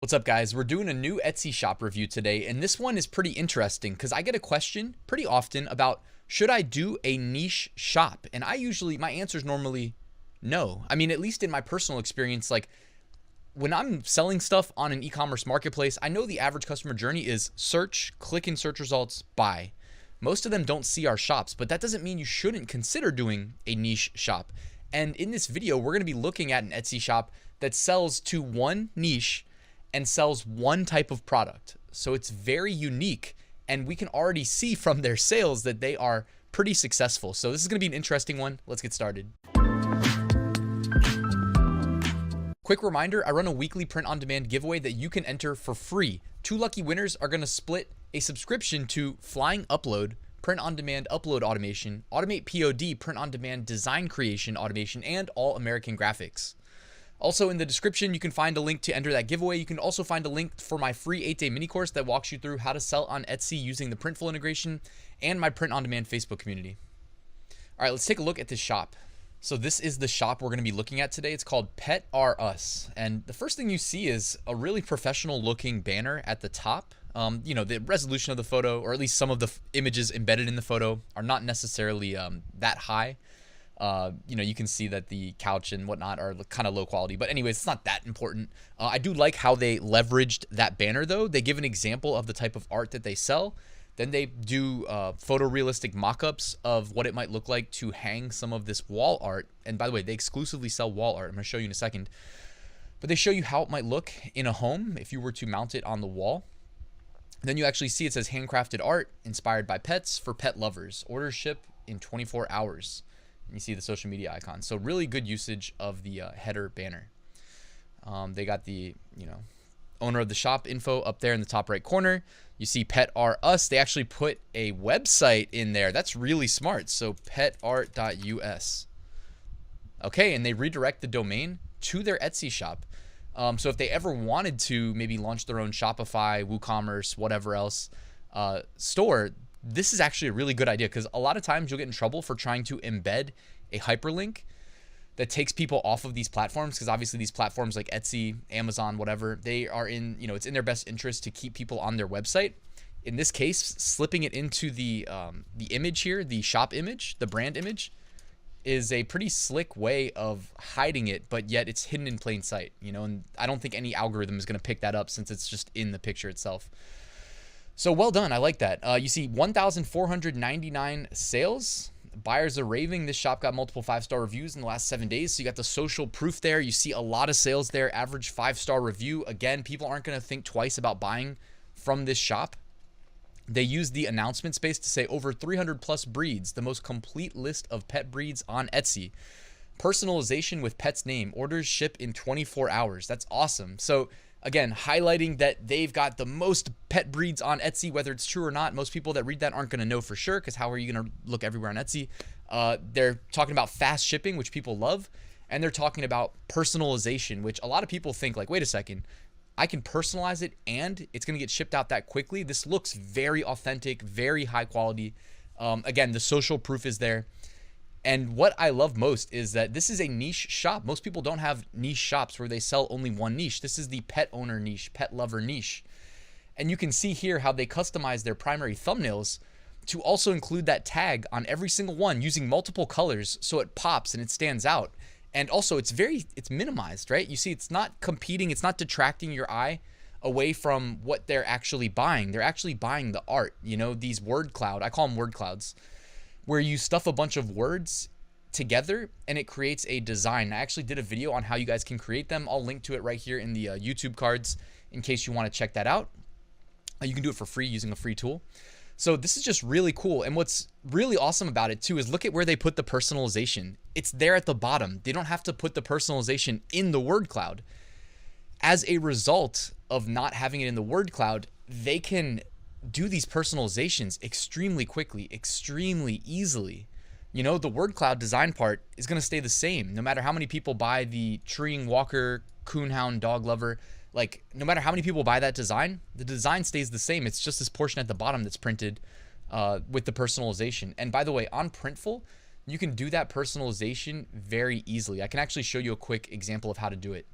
What's up, guys? We're doing a new Etsy shop review today, and this one is pretty interesting because I get a question pretty often about should I do a niche shop? And my answer is normally no. I mean, at least in my personal experience, like when I'm selling stuff on an e-commerce marketplace, I know the average customer journey is search, click in search results, buy. Most of them don't see our shops, but that doesn't mean you shouldn't consider doing a niche shop. And in this video, we're going to be looking at an Etsy shop that sells to one niche and sells one type of product. So it's very unique, and we can already see from their sales that they are pretty successful. So this is gonna be an interesting one. Let's get started. Quick reminder, I run a weekly print-on-demand giveaway that you can enter for free. 2 lucky winners are gonna split a subscription to Flying Upload, print-on-demand upload automation, AutomatePOD, print-on-demand design creation automation, and All American Graphics. Also in the description, you can find a link to enter that giveaway. You can also find a link for my free 8-day mini course that walks you through how to sell on Etsy using the Printful integration and my print-on-demand Facebook community. All right, let's take a look at this shop. So this is the shop we're going to be looking at today. It's called Pet R Us. And the first thing you see is a really professional looking banner at the top. You know, the resolution of the photo, or at least some of the images embedded in the photo, are not necessarily that high. You know, you can see that the couch and whatnot are kind of low quality, but anyways, it's not that important. I do like how they leveraged that banner though. They give an example of the type of art that they sell. Then they do photorealistic mock-ups of what it might look like to hang some of this wall art. And by the way, they exclusively sell wall art. I'm going to show you in a second. But they show you how it might look in a home if you were to mount it on the wall. Then you actually see it says handcrafted art inspired by pets for pet lovers. Orders ship in 24 hours. You see the social media icon. So really good usage of the header banner. They got the, owner of the shop info up there in the top right corner. You see Pet R Us. They actually put a website in there. That's really smart. So petart.us. Okay, and they redirect the domain to their Etsy shop. So if they ever wanted to maybe launch their own Shopify, WooCommerce, whatever else store, this is actually a really good idea, because a lot of times you'll get in trouble for trying to embed a hyperlink that takes people off of these platforms, because obviously these platforms like Etsy, Amazon, whatever, they are in, it's in their best interest to keep people on their website. In this case, slipping it into the image here, the shop image, the brand image, is a pretty slick way of hiding it, but yet it's hidden in plain sight, and I don't think any algorithm is going to pick that up since it's just in the picture itself. So well done. I like that. You see 1,499 sales. Buyers are raving. This shop got multiple 5-star reviews in the last 7 days. So you got the social proof there. You see a lot of sales there. Average 5-star review. Again, people aren't going to think twice about buying from this shop. They use the announcement space to say over 300 plus breeds, the most complete list of pet breeds on Etsy. Personalization with pet's name. Orders ship in 24 hours. That's awesome. So again, highlighting that they've got the most pet breeds on Etsy, whether it's true or not. Most people that read that aren't going to know for sure, because how are you going to look everywhere on Etsy? They're talking about fast shipping, which people love, and they're talking about personalization, which a lot of people think like, wait a second, I can personalize it and it's going to get shipped out that quickly. This looks very authentic, very high quality. Again, the social proof is there. And what I love most is that this is a niche shop. Most people don't have niche shops where they sell only one niche. This is the pet owner niche, pet lover niche. And you can see here how they customize their primary thumbnails to also include that tag on every single one using multiple colors so it pops and it stands out. And also it's minimized, right? You see it's not competing, it's not detracting your eye away from what they're actually buying. They're actually buying the art, these word cloud. I call them word clouds, where you stuff a bunch of words together and it creates a design. I actually did a video on how you guys can create them. I'll link to it right here in the YouTube cards in case you want to check that out. You can do it for free using a free tool. So this is just really cool. And what's really awesome about it too is look at where they put the personalization. It's there at the bottom. They don't have to put the personalization in the word cloud. As a result of not having it in the word cloud, they can do these personalizations extremely quickly, extremely easily. The word cloud design part is going to stay the same no matter how many people buy the treeing walker, coonhound, dog lover. Like, no matter how many people buy that design, the design stays the same. It's just this portion at the bottom that's printed with the personalization. And by the way, on Printful, you can do that personalization very easily. I can actually show you a quick example of how to do it.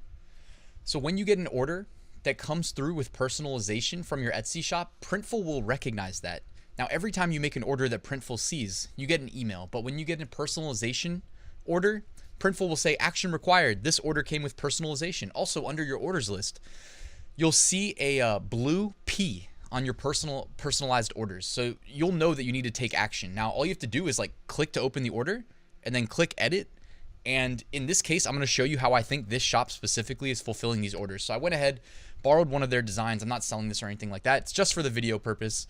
So when you get an order that comes through with personalization from your Etsy shop, Printful will recognize that. Now, every time you make an order that Printful sees, you get an email. But when you get a personalization order, Printful will say, action required. This order came with personalization. Also, under your orders list, you'll see a blue P on your personalized orders. So you'll know that you need to take action. Now, all you have to do is like click to open the order and then click edit. And in this case, I'm going to show you how I think this shop specifically is fulfilling these orders. So I went ahead, borrowed one of their designs. I'm not selling this or anything like that. It's just for the video purpose.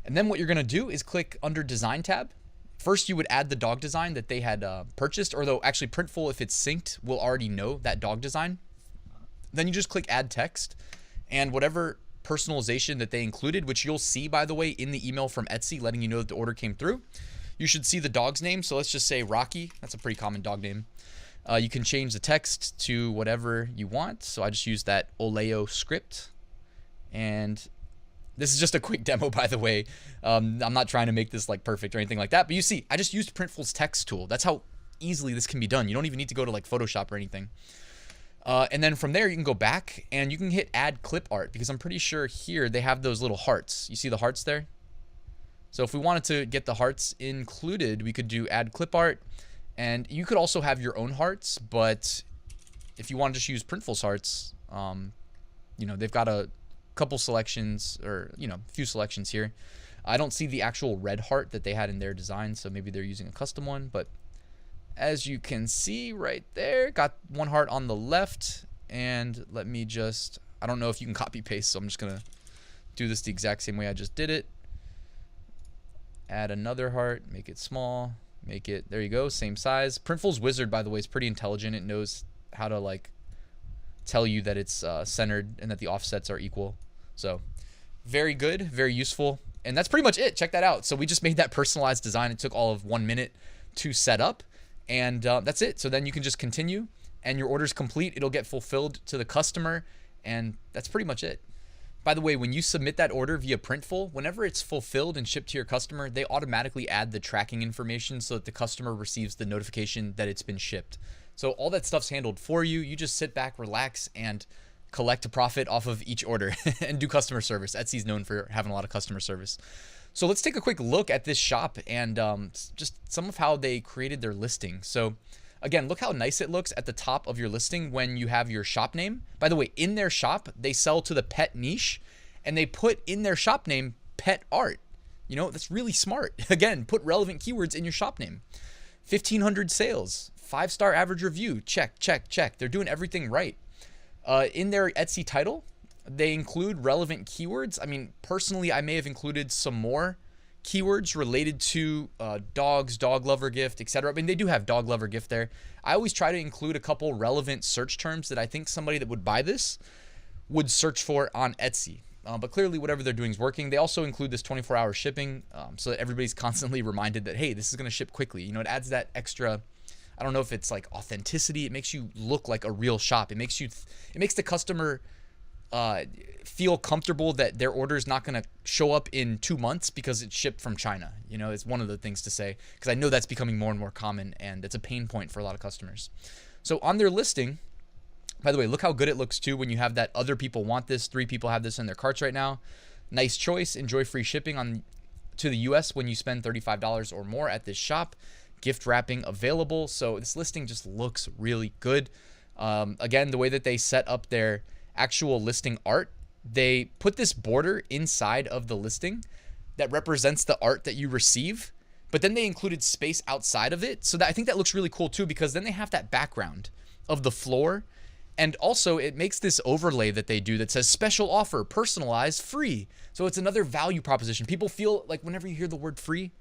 And then what you're going to do is click under design tab. First, you would add the dog design that they had purchased, or though actually Printful, if it's synced, will already know that dog design. Then you just click add text, and whatever personalization that they included, which you'll see, by the way, in the email from Etsy letting you know that the order came through. You should see the dog's name. So let's just say Rocky. That's a pretty common dog name. You can change the text to whatever you want. So I just use that Oleo script. And this is just a quick demo, by the way. I'm not trying to make this like perfect or anything like that. But you see, I just used Printful's text tool. That's how easily this can be done. You don't even need to go to like Photoshop or anything. And then from there, you can go back and you can hit add clip art, because I'm pretty sure here they have those little hearts. You see the hearts there? So if we wanted to get the hearts included, we could do add clip art, and you could also have your own hearts. But if you want to just use Printful's hearts, you know, they've got a couple selections, or, you know, a few selections here. I don't see the actual red heart that they had in their design, so maybe they're using a custom one. But as you can see right there, got one heart on the left. And let me just, I don't know if you can copy paste, so I'm just gonna do this the exact same way I just did it. Add another heart, make it small, make it, there you go, same size. Printful's wizard, by the way, is pretty intelligent. It knows how to like tell you that it's centered and that the offsets are equal. So very good, very useful. And that's pretty much it. Check that out. So we just made that personalized design. It took all of 1 minute to set up, and that's it. So then you can just continue and your order's complete. It'll get fulfilled to the customer, and that's pretty much it. By the way, when you submit that order via Printful, whenever it's fulfilled and shipped to your customer, they automatically add the tracking information so that the customer receives the notification that it's been shipped. So all that stuff's handled for you. You just sit back, relax, and collect a profit off of each order and do customer service. Etsy's known for having a lot of customer service. So let's take a quick look at this shop and just some of how they created their listing. So again, look how nice it looks at the top of your listing when you have your shop name. By the way, in their shop, they sell to the pet niche, and they put in their shop name pet art. You know, that's really smart. Again, put relevant keywords in your shop name. 1,500 sales, 5-star average review. Check, check, check. They're doing everything right. In their Etsy title, they include relevant keywords. I mean, personally, I may have included some more keywords related to dogs, dog lover gift, etc. I mean, they do have dog lover gift there. I always try to include a couple relevant search terms that I think somebody that would buy this would search for on Etsy. But clearly, whatever they're doing is working. They also include this 24-hour shipping, so that everybody's constantly reminded that, hey, this is going to ship quickly. You know, it adds that extra, I don't know if it's like authenticity. It makes you look like a real shop. It makes the customer feel comfortable that their order is not going to show up in 2 months because it's shipped from China. You know, it's one of the things to say, because I know that's becoming more and more common, and it's a pain point for a lot of customers. So on their listing, by the way, look how good it looks too when you have that other people want this. 3 people have this in their carts right now. Nice choice. Enjoy free shipping to the US when you spend $35 or more at this shop. Gift wrapping available. So this listing just looks really good. Again, the way that they set up their actual listing art, they put this border inside of the listing that represents the art that you receive, but then they included space outside of it. So that, I think that looks really cool too, because then they have that background of the floor. And also it makes this overlay that they do that says special offer, personalized, free. So it's another value proposition. People feel like whenever you hear the word free,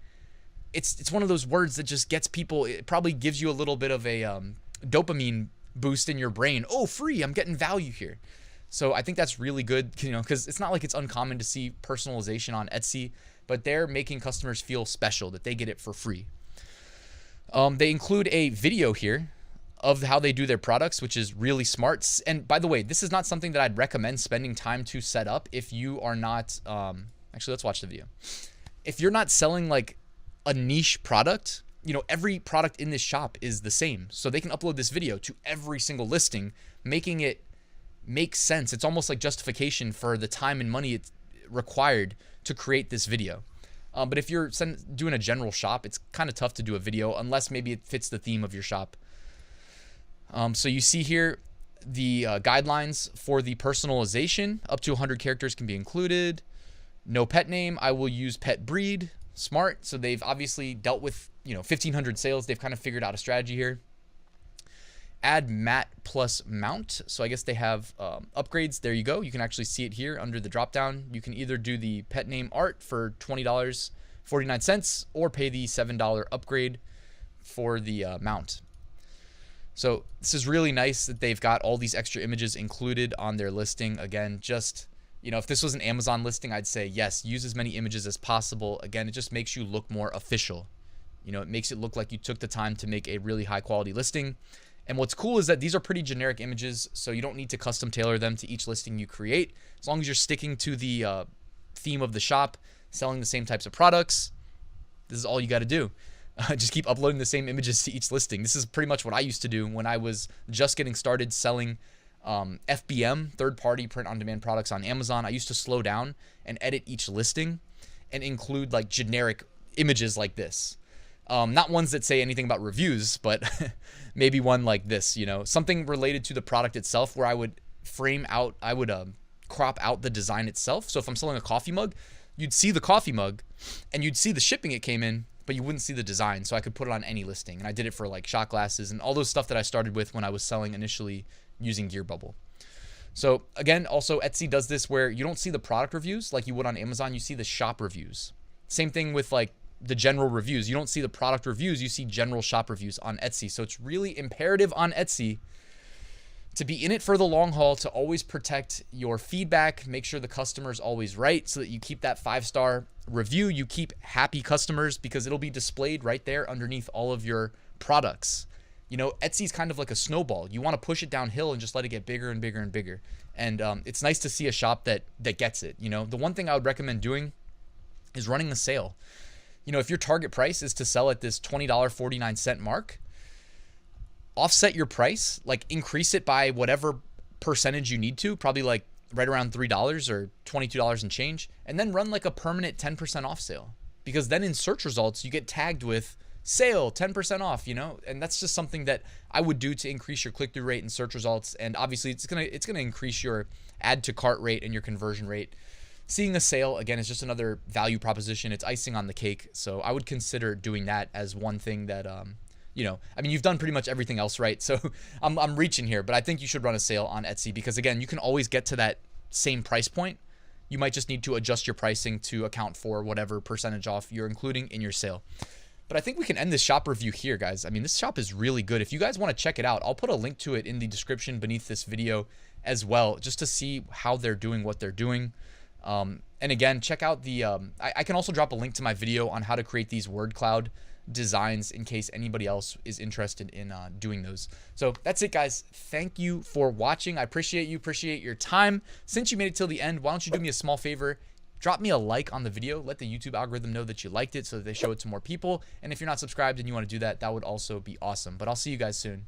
it's one of those words that just gets people, it probably gives you a little bit of a dopamine boost in your brain. Oh, free, I'm getting value here. So I think that's really good, you know, because it's not like it's uncommon to see personalization on Etsy, but they're making customers feel special, that they get it for free. They include a video here of how they do their products, which is really smart. And by the way, this is not something that I'd recommend spending time to set up if you are not, actually, let's watch the video. If you're not selling like a niche product, you know, every product in this shop is the same. So they can upload this video to every single listing, making it makes sense. It's almost like justification for the time and money it's required to create this video. But if you're doing a general shop, it's kind of tough to do a video unless maybe it fits the theme of your shop. So you see here the guidelines for the personalization. Up to 100 characters can be included. No pet name. I will use pet breed. Smart. So they've obviously dealt with 1,500 sales. They've kind of figured out a strategy here. Add mat plus mount. So I guess they have upgrades. There you go. You can actually see it here under the drop down. You can either do the pet name art for $20.49 or pay the $7 upgrade for the mount. So this is really nice that they've got all these extra images included on their listing. Again, just, if this was an Amazon listing, I'd say, yes, use as many images as possible. Again, it just makes you look more official. It makes it look like you took the time to make a really high quality listing. And what's cool is that these are pretty generic images, so you don't need to custom tailor them to each listing you create. As long as you're sticking to the theme of the shop, selling the same types of products, this is all you got to do. Just keep uploading the same images to each listing. This is pretty much what I used to do when I was just getting started selling FBM, third-party print-on-demand products on Amazon. I used to slow down and edit each listing and include like generic images like this. Not ones that say anything about reviews, but maybe one like this, something related to the product itself, where I would crop out the design itself. So if I'm selling a coffee mug, you'd see the coffee mug and you'd see the shipping it came in, but you wouldn't see the design. So I could put it on any listing. And I did it for like shot glasses and all those stuff that I started with when I was selling initially using Gear Bubble. So again, also Etsy does this where you don't see the product reviews like you would on Amazon. You see the shop reviews. Same thing with like the general reviews. You don't see the product reviews. You see general shop reviews on Etsy. So it's really imperative on Etsy to be in it for the long haul, to always protect your feedback, make sure the customer is always right so that you keep that 5-star review. You keep happy customers because it'll be displayed right there underneath all of your products. Etsy's kind of like a snowball. You want to push it downhill and just let it get bigger and bigger and bigger. And it's nice to see a shop that gets it. The one thing I would recommend doing is running a sale. If your target price is to sell at this $20.49 mark, offset your price, like increase it by whatever percentage you need to, probably like right around $3 or $22 and change, and then run like a permanent 10% off sale. Because then in search results, you get tagged with sale 10% off, and that's just something that I would do to increase your click-through rate in search results. And obviously it's gonna increase your add to cart rate and your conversion rate. Seeing a sale, again, is just another value proposition. It's icing on the cake. So I would consider doing that as one thing that, you've done pretty much everything else right. So I'm reaching here, but I think you should run a sale on Etsy because, again, you can always get to that same price point. You might just need to adjust your pricing to account for whatever percentage off you're including in your sale. But I think we can end this shop review here, guys. This shop is really good. If you guys want to check it out, I'll put a link to it in the description beneath this video as well, just to see how they're doing what they're doing. And again, check out the, I can also drop a link to my video on how to create these word cloud designs in case anybody else is interested in doing those. So that's it, guys. Thank you for watching. I appreciate your time. Since you made it till the end, why don't you do me a small favor? Drop me a like on the video. Let the YouTube algorithm know that you liked it so that they show it to more people. And if you're not subscribed and you want to do that, that would also be awesome. But I'll see you guys soon.